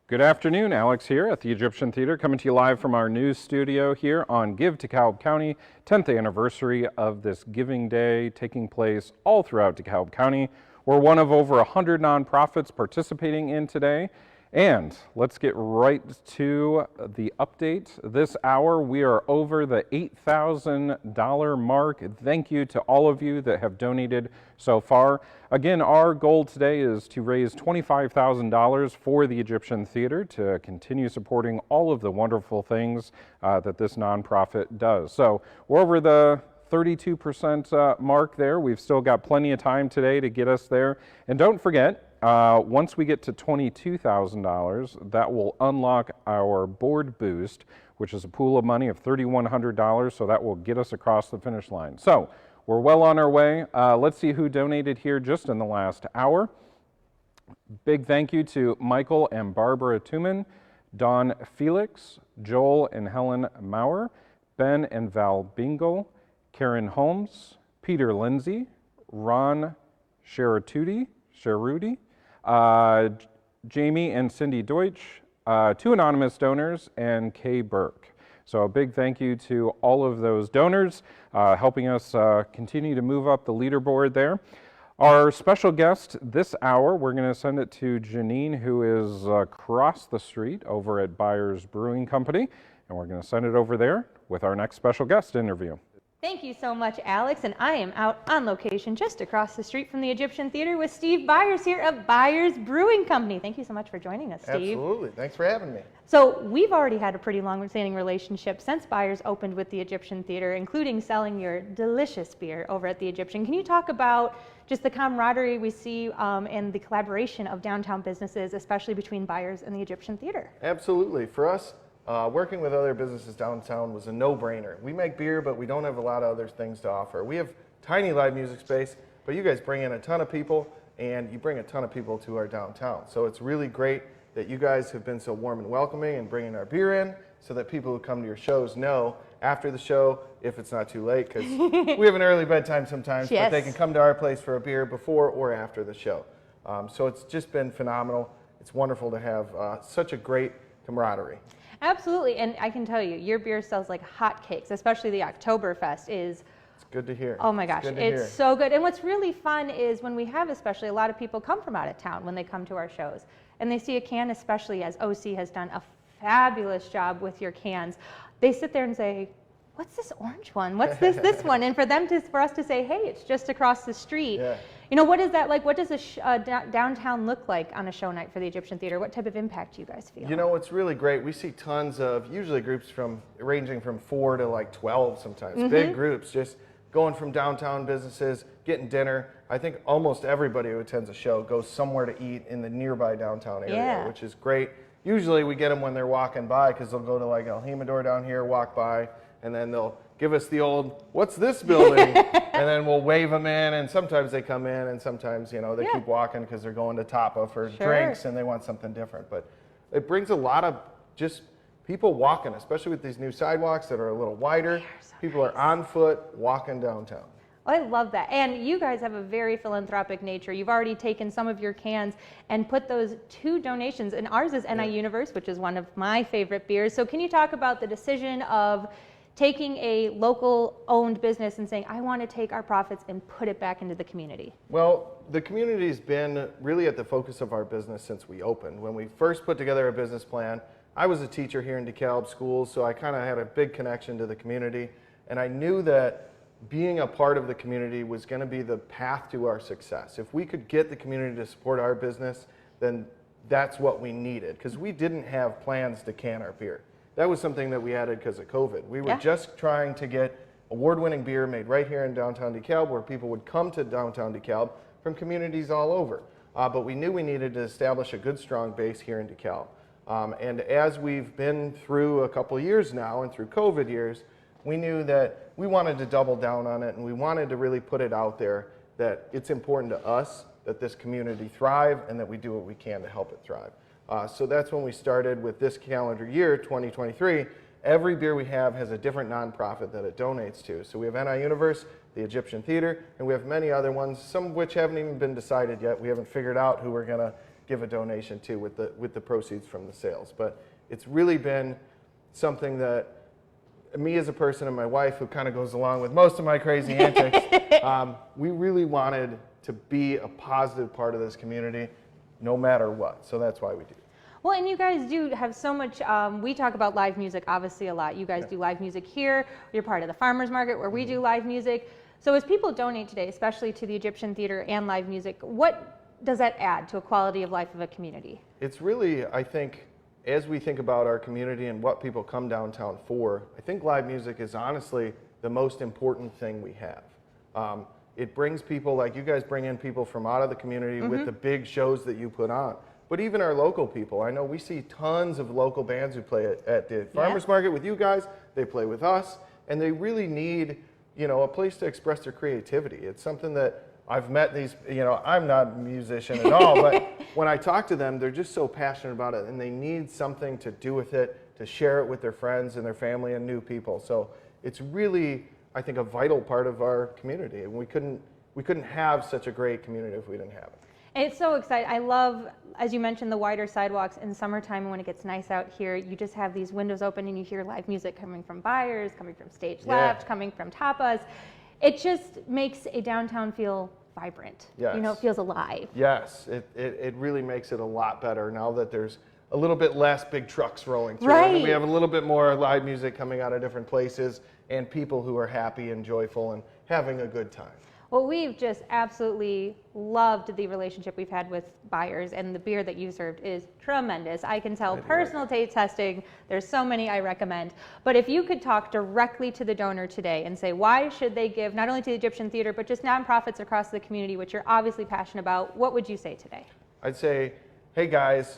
Good afternoon, Alex here at the Egyptian Theater, coming to you live from our news studio here on Give DeKalb County, 10th anniversary of this Giving Day taking place all throughout DeKalb County. We're one of over 100 nonprofits participating in today. And let's get right to the update. This hour, we are over the $8,000 mark. Thank you to all of you that have donated so far. Again, our goal today is to raise $25,000 for the Egyptian Theater to continue supporting all of the wonderful things that this nonprofit does. So we're over the 32% mark there. We've still got plenty of time today to get us there. And don't forget, once we get to $22,000, that will unlock our board boost, which is a pool of money of $3,100, so that will get us across the finish line. So we're well on our way. Let's see who donated here just in the last hour. Big thank you to Michael and Barbara Tuman, Dawn Felix, Joel and Helen Maurer, Ben and Val Bingle, Karen Holmes, Peter Lindsay, Ron Sherruti, Jamie and Cindy Deutsch, 2 anonymous donors, and Kay Burke. So a big thank you to all of those donors helping us continue to move up the leaderboard there. Our special guest this hour, we're going to send it to Janine, who is across the street over at Byers Brewing Company, and we're going to send it over there with our next special guest interview. Thank you so much, Alex, and I am out on location just across the street from the Egyptian Theater with Steve Byers here of Byers Brewing Company. Thank you so much for joining us, Steve. Absolutely. Thanks for having me. So we've already had a pretty long-standing relationship since Byers opened with the Egyptian Theater, including selling your delicious beer over at the Egyptian. Can you talk about just the camaraderie we see and the collaboration of downtown businesses, especially between Byers and the Egyptian Theater? Absolutely. For us, working with other businesses downtown was a no-brainer. We make beer, but we don't have a lot of other things to offer. We have tiny live music space, but you guys bring in a ton of people, and you bring a ton of people to our downtown. So it's really great that you guys have been so warm and welcoming and bringing our beer in so that people who come to your shows know after the show, if it's not too late, because we have an early bedtime sometimes, yes, but they can come to our place for a beer before or after the show. So it's just been phenomenal. It's wonderful to have such a great camaraderie. Absolutely, and I can tell you, your beer sells like hotcakes, especially the Oktoberfest is... It's good to hear. Oh my gosh, it's so good. And what's really fun is when we have, especially a lot of people come from out of town when they come to our shows, and they see a can, especially as OC has done a fabulous job with your cans, they sit there and say, what's this orange one? What's this one? And for us to say, hey, it's just across the street. Yeah. You know, what is that like? What does a downtown look like on a show night for the Egyptian Theater? What type of impact do you guys feel? You know, it's really great. We see tons of, usually groups ranging from 4 to like 12 sometimes, big groups, just going from downtown businesses, getting dinner. I think almost everybody who attends a show goes somewhere to eat in the nearby downtown area, which is great. Usually we get them when they're walking by, because they'll go to like El Jimador down here, walk by, and then they'll give us the old, what's this building? And then we'll wave them in, and sometimes they come in, and sometimes, you know, they keep walking because they're going to Tapa for drinks and they want something different. But it brings a lot of just people walking, especially with these new sidewalks that are a little wider. People are on foot walking downtown. I love that. And you guys have a very philanthropic nature. You've already taken some of your cans and put those to donations. And ours is NI Universe, which is one of my favorite beers. So can you talk about the decision of taking a local owned business and saying, I want to take our profits and put it back into the community? Well, the community's been really at the focus of our business since we opened. When we first put together a business plan, I was a teacher here in DeKalb schools, so I kind of had a big connection to the community. And I knew that being a part of the community was going to be the path to our success. If we could get the community to support our business, then that's what we needed, because we didn't have plans to can our beer. That was something that we added because of COVID. We were just trying to get award-winning beer made right here in downtown DeKalb, where people would come to downtown DeKalb from communities all over. But we knew we needed to establish a good, strong base here in DeKalb. And as we've been through a couple years now, and through COVID years, we knew that we wanted to double down on it, and we wanted to really put it out there that it's important to us that this community thrive and that we do what we can to help it thrive. So that's when we started with this calendar year, 2023. Every beer we have has a different nonprofit that it donates to. So we have NI Universe, the Egyptian Theater, and we have many other ones, some of which haven't even been decided yet. We haven't figured out who we're going to give a donation to with the proceeds from the sales. But it's really been something that me as a person and my wife, who kind of goes along with most of my crazy antics, we really wanted to be a positive part of this community no matter what. So that's why we do. Well, and you guys do have so much, we talk about live music obviously a lot. You guys do live music here. You're part of the farmers market where we do live music. So as people donate today, especially to the Egyptian Theater and live music, what does that add to a quality of life of a community? It's really, I think, as we think about our community and what people come downtown for, I think live music is honestly the most important thing we have. It brings people, like you guys bring in people from out of the community with the big shows that you put on. But even our local people, I know we see tons of local bands who play at the farmers market with you guys, they play with us, and they really need, you know, a place to express their creativity. It's something that I've met these, you know, I'm not a musician at all, but when I talk to them, they're just so passionate about it, and they need something to do with it, to share it with their friends and their family and new people. So it's really, I think, a vital part of our community, and we couldn't have such a great community if we didn't have it. And it's so exciting. I love, as you mentioned, the wider sidewalks in summertime when it gets nice out here. You just have these windows open and you hear live music coming from Buyers, coming from Stage Left, coming from Tapas. It just makes a downtown feel vibrant. Yes. You know, it feels alive. Yes, it really makes it a lot better now that there's a little bit less big trucks rolling through. Right. And we have a little bit more live music coming out of different places and people who are happy and joyful and having a good time. Well, we've just absolutely loved the relationship we've had with Buyers, and the beer that you served is tremendous. I can tell personal taste testing, there's so many I recommend. But if you could talk directly to the donor today and say, why should they give not only to the Egyptian Theater, but just nonprofits across the community, which you're obviously passionate about, what would you say today? I'd say, hey guys,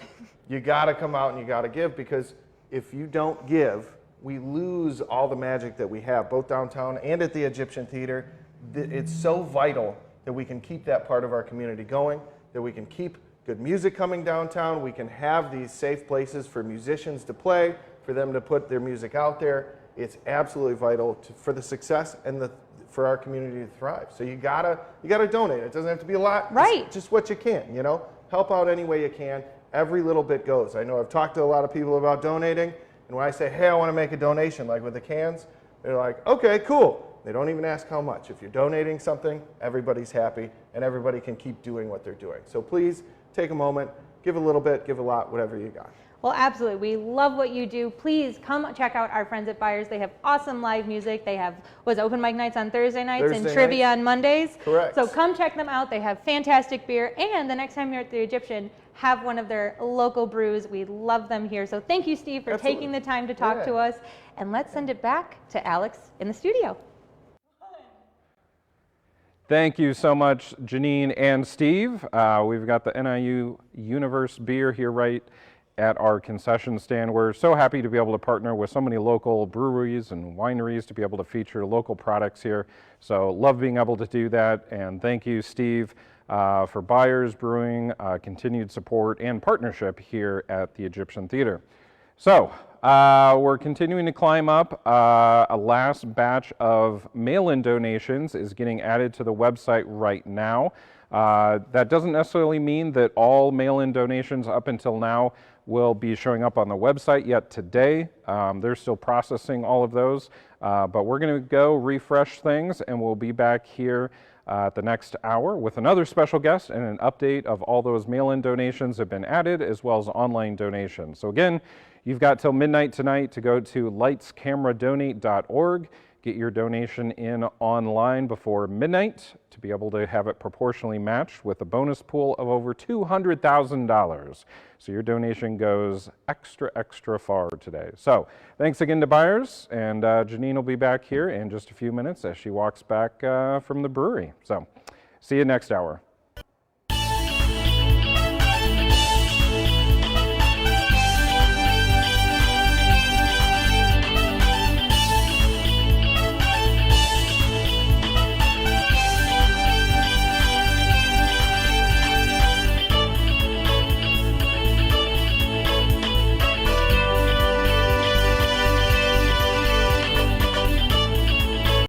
you gotta come out and you gotta give, because if you don't give, we lose all the magic that we have, both downtown and at the Egyptian Theater. It's so vital that we can keep that part of our community going, that we can keep good music coming downtown, we can have these safe places for musicians to play, for them to put their music out there. It's absolutely vital for the success and for our community to thrive. So you gotta donate. It doesn't have to be a lot. Right. Just what you can, you know? Help out any way you can. Every little bit goes. I know I've talked to a lot of people about donating, and when I say, hey, I want to make a donation, like with the cans, they're like, okay, cool. They don't even ask how much. If you're donating something, everybody's happy, and everybody can keep doing what they're doing. So please take a moment, give a little bit, give a lot, whatever you got. Well, absolutely. We love what you do. Please come check out our friends at Buyers. They have awesome live music. They have open mic nights on Thursday nights and trivia on Mondays. Correct. So come check them out. They have fantastic beer. And the next time you're at the Egyptian, have one of their local brews. We love them here. So thank you, Steve, for taking the time to talk to us. And let's send it back to Alex in the studio. Thank you so much, Janine and Steve. We've got the NIU Universe beer here right at our concession stand. We're so happy to be able to partner with so many local breweries and wineries to be able to feature local products here. So love being able to do that. And thank you, Steve, for Buyers Brewing, continued support and partnership here at the Egyptian Theater. So we're continuing to climb up. A last batch of mail-in donations is getting added to the website right now. That doesn't necessarily mean that all mail-in donations up until now will be showing up on the website yet today. They're still processing all of those, but we're going to go refresh things, and we'll be back here the next hour with another special guest and an update of all those mail-in donations that have been added, as well as online donations. So again, you've got till midnight tonight to go to lightscamera.donate.org. Get your donation in online before midnight to be able to have it proportionally matched with a bonus pool of over $200,000. So your donation goes extra far today. So thanks again to Buyers, and Janine will be back here in just a few minutes as she walks back from the brewery. So see you next hour.